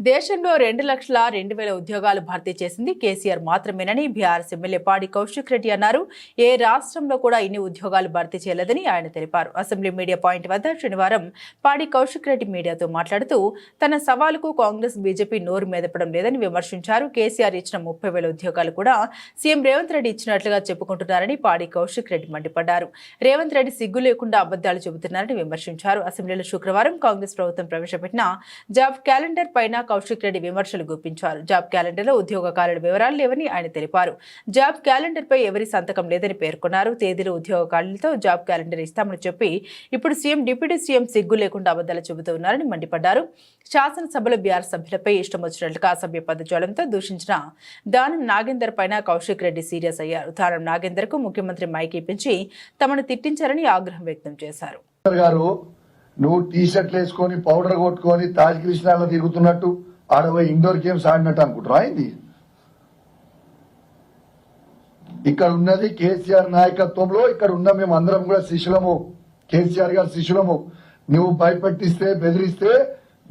దేశంలో 2,02,000 ఉద్యోగాలు భర్తీ చేసింది కేసీఆర్ మాత్రమేనని బీఆర్ఎస్ ఎమ్మెల్యే పాడి కౌశిక్ రెడ్డి అన్నారు. ఏ రాష్ట్రంలో కూడా ఇన్ని ఉద్యోగాలు భర్తీ చేయలేదని ఆయన తెలిపారు. అసెంబ్లీ మీడియా పాయింట్ వద్ద శనివారం పాడి కౌశిక్ రెడ్డి మీడియాతో మాట్లాడుతూ తన సవాలుకు కాంగ్రెస్ బీజేపీ నోరు మెదపడం లేదని విమర్శించారు. కేసీఆర్ ఇచ్చిన 30,000 ఉద్యోగాలు కూడా సీఎం రేవంత్ రెడ్డి ఇచ్చినట్లుగా చెప్పుకుంటున్నారని పాడి కౌశిక్ రెడ్డి మండిపడ్డారు. రేవంత్ రెడ్డి సిగ్గు లేకుండా అబద్దాలు చెబుతున్నారని విమర్శించారు. అసెంబ్లీలో శుక్రవారం కాంగ్రెస్ ప్రభుత్వం ప్రవేశపెట్టిన జాబ్ క్యాలెండర్ పైన కౌశిక్ రెడ్డి విమర్శలు గుప్పించారు. జాబ్ క్యాలెండర్ లో ఉద్యోగకారుల వివరాలు లేవని ఆయన తెలిపారు. జాబ్ క్యాలెండర్ పై ఎవరి సంతకం లేదని పేర్కొన్నారు. తేదీలు ఉద్యోగకారులతో జాబ్ క్యాలెండర్ ఇస్తామని చెప్పి ఇప్పుడు సీఎం డిప్యూటీ సీఎం సిగ్గు లేకుండా అబద్దాలు చెబుతున్నారని మండిపడ్డారు. శాసనసభలో బీఆర్ఎస్ సభ్యులపై ఇష్టం వచ్చినట్లుగా అసభ్య పదజాలంతో దూషించిన దానం నాగేందర్ పైన కౌశిక్ రెడ్డి సీరియస్ అయ్యారు. దానం నాగేందర్ కు ముఖ్యమంత్రి మైక్ ఇప్పించి తమను తిట్టించారని ఆగ్రహం వ్యక్తం చేశారు. నువ్వు టీ షర్ట్లు వేసుకొని పౌడర్ కొట్టుకొని తాజ్ కృష్ణాలో తిరుగుతున్నట్టు ఆడపోయి ఇండోర్ గేమ్స్ ఆడినట్టు అనుకుంటున్నా అయింది. ఇక్కడ ఉన్నది కేసీఆర్ నాయకత్వంలో, ఇక్కడ ఉన్న మేము అందరం కూడా శిష్యులము, కేసీఆర్ గారి శిష్యులము. నువ్వు భయపెట్టిస్తే బెదిరిస్తే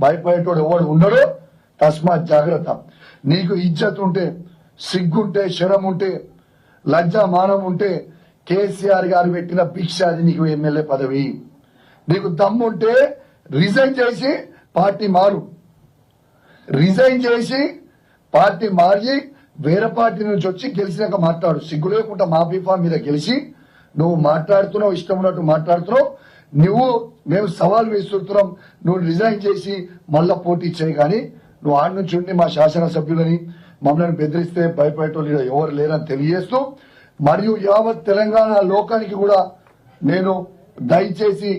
భయపడేటోడు ఎవడు ఉండడు. తస్మాత్ జాగ్రత్త. నీకు ఇజ్జత్ ఉంటే, సిగ్గుంటే, శరం ఉంటే, లజ్జా మానం ఉంటే కేసీఆర్ గారు పెట్టిన భిక్ష అది నీకు ఎమ్మెల్యే పదవి. నీకు దమ్ముంటే రిజైన్ చేసి పార్టీ మారు, రిజైన్ చేసి పార్టీ మారి వేరే పార్టీ నుంచి వచ్చి గెలిచినాక మాట్లాడు. సిగ్గు లేకుండా మా బీఫామ్ మీద గెలిచి నువ్వు మాట్లాడుతున్నావు, ఇష్టం ఉన్నట్టు మాట్లాడుతున్నావు. మేము సవాల్ విసురుతున్నాం, నువ్వు రిజైన్ చేసి మళ్ళా పోటీ చేయి. కానీ నువ్వు ఆడి నుంచి ఉండి మా శాసనసభ్యులని మమ్మల్ని బెదిరిస్తే భయపడేటోళ్ళు ఎవరు లేరని తెలియజేస్తూ, మరియు యావత్ తెలంగాణ లోకానికి కూడా నేను దయచేసి